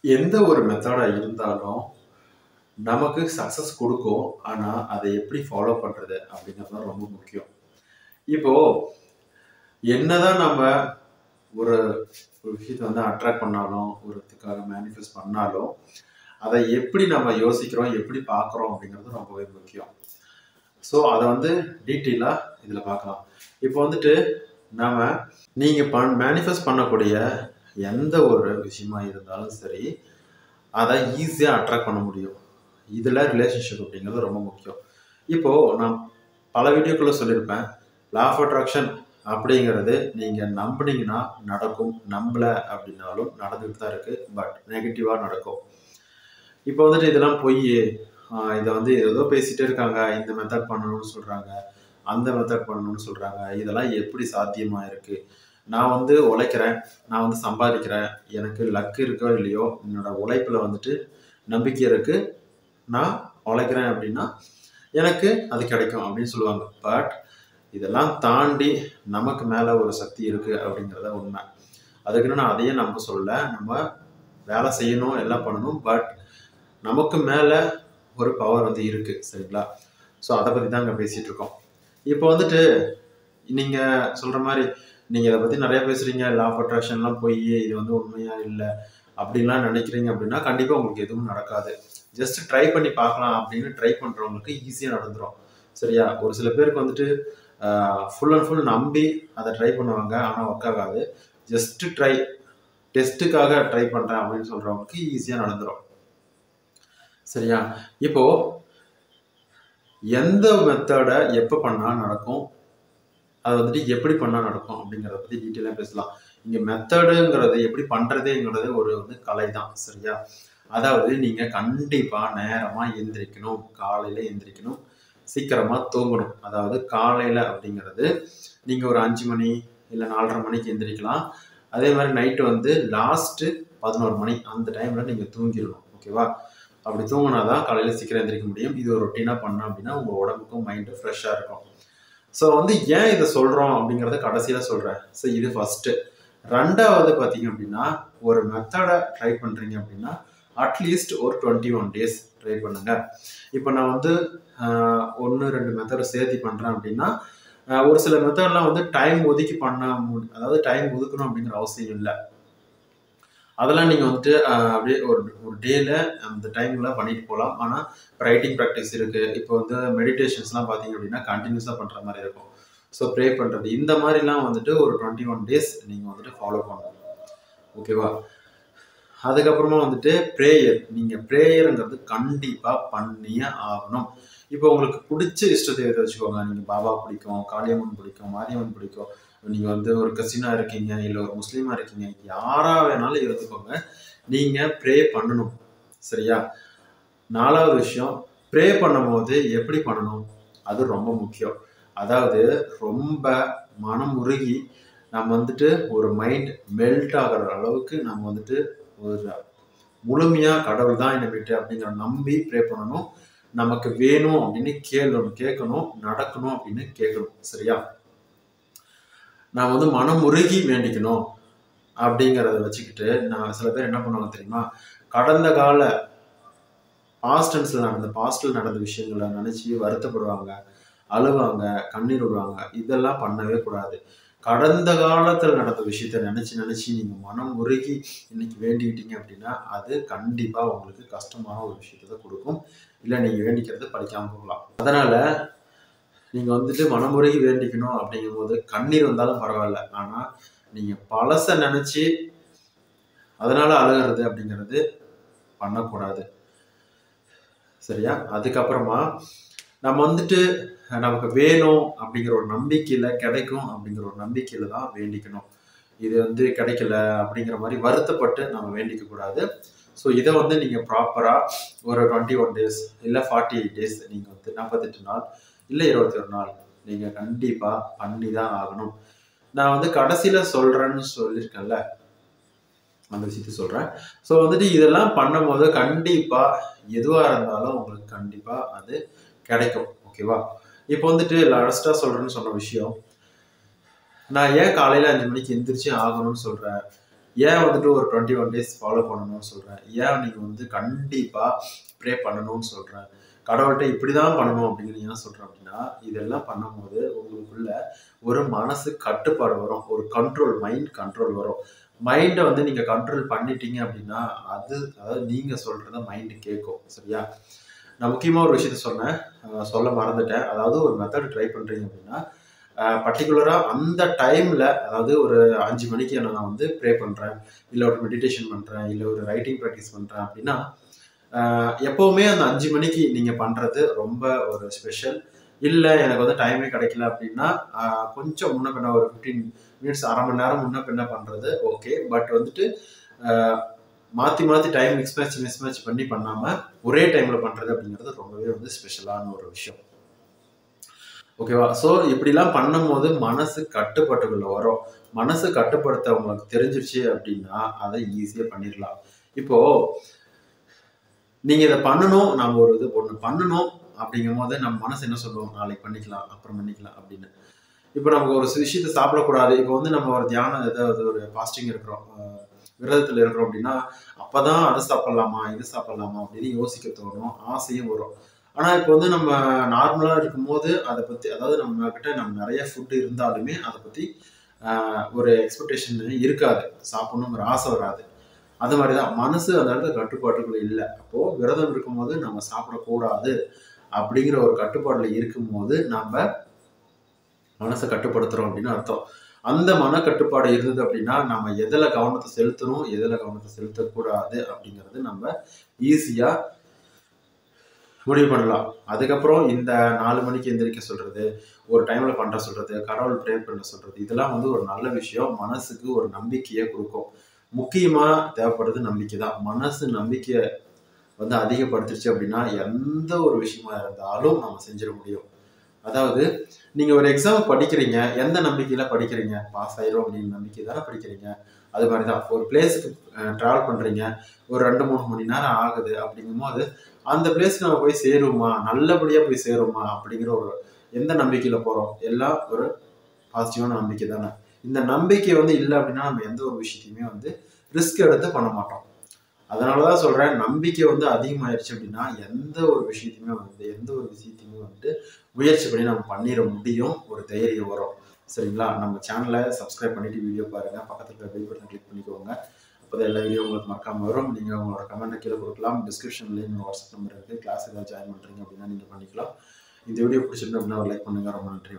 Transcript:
எந்த ஒரு மெத்தடா இருந்தாலும் நமக்கு சக்சஸ் கொடுக்கும். ஆனா அதை எப்படி ஃபாலோ பண்றது அப்படிங்கிறது தான் ரொம்ப முக்கியம். இப்போ என்னதான் நம்ம ஒரு ஒரு விஷயத்தை வந்து அட்ராக்ட் பண்ணாலும், ஒருத்துக்காக மேனிஃபெஸ்ட் பண்ணாலும், அதை எப்படி நம்ம யோசிக்கிறோம், எப்படி பார்க்குறோம் அப்படிங்கிறது ரொம்பவே முக்கியம். ஸோ அதை வந்து டீட்டெயிலாக இதில் பார்க்கலாம். இப்போ வந்துட்டு நாம நீங்கள் மேனிஃபெஸ்ட் பண்ணக்கூடிய எந்த ஒரு விஷயமா இருந்தாலும் சரி, அதை ஈஸியாக அட்ராக்ட் பண்ண முடியும். இதில் ரிலேஷன்ஷிப் அப்படிங்கிறது ரொம்ப முக்கியம். இப்போது நான் பல வீடியோக்குள்ளே சொல்லியிருப்பேன், லா ஆஃப் அட்ராக்ஷன் அப்படிங்கிறது நீங்கள் நம்பினீங்கன்னா நடக்கும், நம்பலை அப்படின்னாலும் நடந்துகிட்டு தான் இருக்குது. பட் நெகட்டிவாக நடக்கும். இப்போ வந்துட்டு இதெல்லாம் பொய், இதை வந்து ஏதோ பேசிகிட்டே இருக்காங்க, இந்த மெத்தட் பண்ணணும்னு சொல்கிறாங்க, அந்த மெத்தட் பண்ணணும்னு சொல்கிறாங்க, இதெல்லாம் எப்படி சாத்தியமாக இருக்குது? நான் வந்து உழைக்கிறேன், நான் வந்து சம்பாதிக்கிறேன், எனக்கு லக்கு இருக்கோ இல்லையோ, என்னோடய உழைப்பில் வந்துட்டு நம்பிக்கை இருக்குது, நான் உழைக்கிறேன் அப்படின்னா எனக்கு அது கிடைக்கும் அப்படின்னு சொல்லுவாங்க. பட் இதெல்லாம் தாண்டி நமக்கு மேலே ஒரு சக்தி இருக்குது அப்படிங்கிறத உண்மை. அதுக்குன்னு நான் அதையே நம்ப சொல்லலை. நம்ம வேலை செய்யணும், எல்லாம் பண்ணணும். பட் நமக்கு மேலே ஒரு பவர் வந்து இருக்குது. சரிங்களா? ஸோ அதை பற்றி தான் இங்கே பேசிகிட்டு இருக்கோம். இப்போ வந்துட்டு நீங்கள் சொல்கிற மாதிரி நீங்கள் இதை பற்றி நிறையா பேசுகிறீங்க, லா ஆஃப் அட்ராக்ஷன்லாம் போய் இது வந்து உண்மையாக இல்லை அப்படின்லாம் நினைக்கிறீங்க அப்படின்னா கண்டிப்பாக உங்களுக்கு எதுவும் நடக்காது. ஜஸ்ட் ட்ரை பண்ணி பார்க்கலாம் அப்படின்னு ட்ரை பண்ணுறவங்களுக்கு ஈஸியாக நடந்துடும். சரியா? ஒரு சில பேருக்கு வந்துட்டு ஃபுல் அண்ட் ஃபுல் நம்பி அதை ட்ரை பண்ணுவாங்க, ஆனால் ஒர்க் ஆகாது. ஜஸ்ட்டு டெஸ்ட்டுக்காக ட்ரை பண்ணுறேன் அப்படின்னு சொல்கிறவங்களுக்கு ஈஸியாக நடந்துடும். சரியா? இப்போது எந்த மெத்தடை எப்போ பண்ணால் நடக்கும், அதை வந்துட்டு எப்படி பண்ணால் நடக்கும் அப்படிங்கிறத பற்றி டீட்டெயிலாக பேசலாம். இங்கே மெத்தடுங்கிறது எப்படி பண்ணுறதுங்கிறது ஒரு வந்து கலை தான். சரியா? அதாவது நீங்கள் கண்டிப்பாக நேரமாக எந்திரிக்கணும், காலையில் எந்திரிக்கணும், சீக்கிரமாக தூங்கணும். அதாவது காலையில் அப்படிங்கிறது நீங்கள் ஒரு 5 மணி இல்லை 4:30 மணிக்கு எந்திரிக்கலாம். அதே மாதிரி நைட்டு வந்து லாஸ்ட்டு 11 மணி அந்த டைமில் நீங்கள் தூங்கிடணும். ஓகேவா? அப்படி தூங்கினா தான் காலையில் சீக்கிரம் எந்திரிக்க முடியும். இது ஒரு ரொட்டீனாக பண்ணோம் அப்படின்னா உங்கள் உடம்புக்கும் மைண்டும் ஃப்ரெஷ்ஷாக இருக்கும். ஸோ வந்து ஏன் இதை சொல்கிறோம் அப்படிங்கிறத கடைசியில் சொல்கிறேன். ஸோ இது ஃபஸ்ட்டு. ரெண்டாவது பார்த்தீங்க அப்படின்னா, ஒரு மெத்தடை ட்ரை பண்ணுறீங்க அப்படின்னா அட்லீஸ்ட் ஒரு 21 டேஸ் ட்ரை பண்ணுங்கள். இப்போ நான் வந்து 1-2 மெத்தடை சேர்த்து பண்ணுறேன் அப்படின்னா, ஒரு சில மெத்தட்லாம் வந்து டைம் ஒதுக்கி அதாவது டைம் ஒதுக்கணும் அப்படிங்கிற அவசியம் இல்லை. அதெல்லாம் நீங்கள் வந்துட்டு அப்படியே ஒரு டேல அந்த டைமில் பண்ணிட்டு போகலாம். ஆனால் ரைட்டிங் ப்ராக்டிஸ் இருக்குது. இப்போ வந்து மெடிடேஷன்ஸ்லாம் பார்த்தீங்க அப்படின்னா கண்டினியூஸாக பண்ணுற மாதிரி இருக்கும். ஸோ ப்ரே பண்ணுறது இந்த மாதிரிலாம் வந்துட்டு ஒரு 21 டேஸ் நீங்கள் வந்துட்டு ஃபாலோ பண்ணணும். ஓகேவா? அதுக்கப்புறமா வந்துட்டு ப்ரேயர். நீங்கள் ப்ரேயருங்கிறது கண்டிப்பாக பண்ணியே ஆகணும். இப்போ உங்களுக்கு பிடிச்ச இஷ்ட தெய்வத்தை வச்சுக்கோங்க. நீங்கள் பாபா பிடிக்கும், காளியம்மன் பிடிக்கும், மாரியம்மன் பிடிக்கும், நீங்கள் வந்து ஒரு கிறிஸ்டினாக இருக்கீங்க, இல்லை ஒரு முஸ்லீமாக இருக்கீங்க, யாராக வேணாலும் இருந்துக்கோங்க. நீங்கள் ப்ரே பண்ணணும். சரியா? 4வது விஷயம், ப்ரே பண்ணும்போது எப்படி பண்ணணும், அது ரொம்ப முக்கியம். அதாவது ரொம்ப மனம் உருகி நம்ம வந்துட்டு ஒரு மைண்ட் மெல்ட் ஆகிற அளவுக்கு நம்ம வந்துட்டு ஒரு முழுமையாக கடவுள் தான் என்னை விட்டு அப்படிங்கிற நம்பி ப்ரே பண்ணணும். நமக்கு வேணும் அப்படின்னு கேட்கணும், நடக்கணும் அப்படின்னு கேட்கணும். சரியா? நான் வந்து மனம் உருகி வேண்டிக்கணும் அப்படிங்கிறத வச்சுக்கிட்டு நான் சில பேர் என்ன பண்ணுவாங்க தெரியுமா, கடந்த கால பாஸ்டில் நடந்த விஷயங்களை நினச்சி வருத்தப்படுவாங்க, அழுவாங்க, கண்ணீர் விடுவாங்க. இதெல்லாம் பண்ணவே கூடாது. கடந்த காலத்தில் நடந்த விஷயத்த நினச்சி நீங்கள் மனம் உருகி இன்னைக்கு வேண்டிக்கிட்டீங்க அப்படின்னா அது கண்டிப்பாக உங்களுக்கு கஷ்டமான ஒரு விஷயத்தை கொடுக்கும். இல்லை நீங்கள் வேண்டிக்கிறது படிக்காமல் போகலாம். அதனால் நீங்கள் வந்துட்டு மனமுருகி வேண்டிக்கணும் அப்படிங்கும்போது கண்ணீர் வந்தாலும் பரவாயில்ல. ஆனால் நீங்கள் பழசை நினச்சி அதனால் அழுகிறது அப்படிங்கிறது பண்ணக்கூடாது. சரியா? அதுக்கப்புறமா நம்ம வந்துட்டு நமக்கு வேணும் அப்படிங்கிற ஒரு நம்பிக்கையில், கிடைக்கும் அப்படிங்கிற ஒரு நம்பிக்கையில் தான் வேண்டிக்கணும். இது வந்து கிடைக்கல அப்படிங்கிற மாதிரி வருத்தப்பட்டு நம்ம வேண்டிக்கக்கூடாது. ஸோ இதை வந்து நீங்கள் ப்ராப்பராக ஒரு 21 டேஸ் இல்லை 48 டேஸ் நீங்கள் வந்து 48 நாள் இல்லை 21 நாள் நீங்கள் கண்டிப்பாக பண்ணி தான் ஆகணும். நான் வந்து கடைசியில் சொல்கிறேன்னு சொல்லியிருக்கேன்ல, அந்த விஷயத்த சொல்கிறேன். ஸோ வந்துட்டு இதெல்லாம் பண்ணும் போது கண்டிப்பாக எதுவாக இருந்தாலும் உங்களுக்கு கண்டிப்பாக அது கிடைக்கும். ஓகேவா? இப்போ வந்துட்டு லாஸ்ட்டாக சொல்கிறேன்னு சொன்ன விஷயம், நான் ஏன் காலையில் 5 மணிக்கு எந்திரிச்சு ஆகணும்னு சொல்கிறேன், ஏன் வந்துட்டு ஒரு 21 டேஸ் ஃபாலோ பண்ணணும்னு சொல்கிறேன், ஏன் நீங்கள் வந்து கண்டிப்பாக ப்ரே பண்ணணும்னு சொல்கிறேன், கடவுள்கிட்ட இப்படி தான் பண்ணணும் அப்படின்னு ஏன் சொல்கிறேன் அப்படின்னா, இதெல்லாம் பண்ணும்போது உங்களுக்குள்ள ஒரு மனசு கட்டுப்பாடு வரும், ஒரு கண்ட்ரோல், மைண்ட் கண்ட்ரோல் வரும். மைண்டை வந்து நீங்கள் கண்ட்ரோல் பண்ணிட்டீங்க அப்படின்னா அதாவது நீங்கள் சொல்கிறத மைண்டு கேட்கும். சரியா? நான் முக்கியமாக ஒரு விஷயத்த சொன்னேன், சொல்ல மறந்துட்டேன். அதாவது ஒரு மெத்தட் ட்ரை பண்ணுறீங்க அப்படின்னா பர்டிகுலராக அந்த டைமில், அதாவது ஒரு 5 மணிக்கு நான் வந்து ப்ரே பண்ணுறேன், இல்லை ஒரு மெடிடேஷன் பண்ணுறேன், இல்லை ஒரு ரைட்டிங் ப்ராக்டிஸ் பண்ணுறேன் அப்படின்னா எப்போவுமே அந்த 5 மணிக்கு நீங்கள் பண்ணுறது ரொம்ப ஒரு ஸ்பெஷல். இல்லை எனக்கு வந்து டைமே கிடைக்கல அப்படின்னா கொஞ்சம் முன்ன பின்ன ஒரு 15 மினிட்ஸ், அரை மணி நேரம் முன்ன பின்ன பண்ணுறது ஓகே. பட் வந்துட்டு மாற்றி மாற்றி டைம் மிஸ்மேட்ச் பண்ணி பண்ணாமல் ஒரே டைமில் பண்ணுறது அப்படிங்கிறது ரொம்பவே வந்து ஸ்பெஷலான ஒரு விஷயம். ஓகேவா? ஸோ இப்படிலாம் பண்ணும்போது மனசு கட்டுப்பாட்டுக்குள்ள வரும். மனசு கட்டுப்படுத்த உங்களுக்கு தெரிஞ்சிருச்சு அப்படின்னா அதை ஈஸியாக பண்ணிடலாம். இப்போ நீங்கள் இதை பண்ணணும், நம்ம ஒரு இது ஒன்று பண்ணணும் அப்படிங்கும் போது நம்ம மனசு என்ன சொல்லுவோம், நாளைக்கு பண்ணிக்கலாம், அப்புறம் பண்ணிக்கலாம் அப்படின்னு. இப்போ நமக்கு ஒரு விஷயத்தை சாப்பிடக்கூடாது, இப்போ வந்து நம்ம ஒரு தியானம் ஏதாவது ஒரு ஃபாஸ்டிங் இருக்கிறோம், விரதத்தில் இருக்கிறோம் அப்படின்னா அப்போதான் அதை சாப்பிட்லாமா இது சாப்பிட்லாமா அப்படின்னு யோசிக்க தோணும், ஆசையும் வரும். ஆனால் இப்போ வந்து நம்ம நார்மலாக இருக்கும்போது அதை பற்றி, அதாவது நம்ம கிட்ட நம்ம நிறைய ஃபுட்டு இருந்தாலுமே அதை பற்றி ஒரு எக்ஸ்பெக்டேஷன் இருக்காது, சாப்பிடணுங்கிற ஆசை வராது. அது மாதிரி தான் மனசு அந்த இடத்துல கட்டுப்பாட்டுக்குள்ள இல்லை. அப்போது விரதம் இருக்கும்போது நம்ம சாப்பிடக்கூடாது அப்படிங்கிற ஒரு கட்டுப்பாட்டில் இருக்கும்போது நம்ம மனசை கட்டுப்படுத்துகிறோம் அப்படின்னு அர்த்தம். அந்த மனக்கட்டுப்பாடு இருந்தது அப்படின்னா நம்ம எதில் கவனத்தை செலுத்தணும், எதில் கவனத்தை செலுத்தக்கூடாது அப்படிங்கிறது நம்ம ஈஸியாக முடிவு பண்ணலாம். அதுக்கப்புறம் இந்த 4 மணிக்கு எந்திரிக்க சொல்றது, ஒரு டைமில் பண்ணுற சொல்றது, கடவுள் ப்ரே பண்ண சொல்றது, இதெல்லாம் வந்து ஒரு நல்ல விஷயம். மனசுக்கு ஒரு நம்பிக்கையை கொடுக்கும். முக்கியமாக தேவைப்படுறது நம்பிக்கை தான். மனசு நம்பிக்கையை வந்து அதிகப்படுத்துச்சு அப்படின்னா எந்த ஒரு விஷயமா இருந்தாலும் நம்ம செஞ்சிட முடியும். அதாவது நீங்கள் ஒரு எக்ஸாம் படிக்கிறீங்க, எந்த நம்பிக்கையில் படிக்கிறீங்க, பாஸ் ஆயிரும் அப்படின்னு நம்பிக்கை தானே படிக்கிறீங்க. அது மாதிரி தான் ஒரு பிளேஸுக்கு ட்ராவல் பண்ணுறீங்க, ஒரு 2-3 மணி நேரம் ஆகுது அப்படிங்கும்போது அந்த பிளேஸ்க்கு நம்ம போய் சேருவோமா, நல்லபடியாக போய் சேருவோமா அப்படிங்கிற ஒரு எந்த நம்பிக்கையில் போகிறோம், எல்லாம் ஒரு பாசிட்டிவான நம்பிக்கை தானே. இந்த நம்பிக்கை வந்து இல்லை அப்படின்னா நம்ம எந்த ஒரு விஷயத்தையுமே வந்து ரிஸ்க் எடுத்து பண்ண மாட்டோம். அதனால தான் சொல்கிறேன், நம்பிக்கை வந்து அதிகமாகிடுச்சு அப்படின்னா எந்த ஒரு விஷயத்தையுமே வந்துட்டு முயற்சி பண்ணி நம்ம பண்ணிட முடியும், ஒரு தைரியம் வரும். சரிங்களா? நம்ம சேனலை சப்ஸ்கிரைப் பண்ணிவிட்டு வீடியோ பாருங்கள், பக்கத்தில் இருக்கிற பெல் பட்டனை கிளிக் பண்ணிக்கோங்க. அப்போ தான் எல்லா வீடியோ உங்களுக்கு மறக்காமல் வரும். நீங்கள் உங்களோட கமெண்ட்டை கீழே கொடுக்கலாம். டிஸ்கிரிப்ஷன்லேயே என்னோட வாட்ஸ்அப் நம்பர் இருக்குது. கிளாஸ் ஏதாவது ஜாயின் பண்ணுறீங்க அப்படின்னா நீங்கள் பண்ணிக்கலாம். இந்த வீடியோ பிடிச்சிருந்தா அப்படின்னா ஒரு லைக் பண்ணுங்கள். ரொம்ப நன்றி.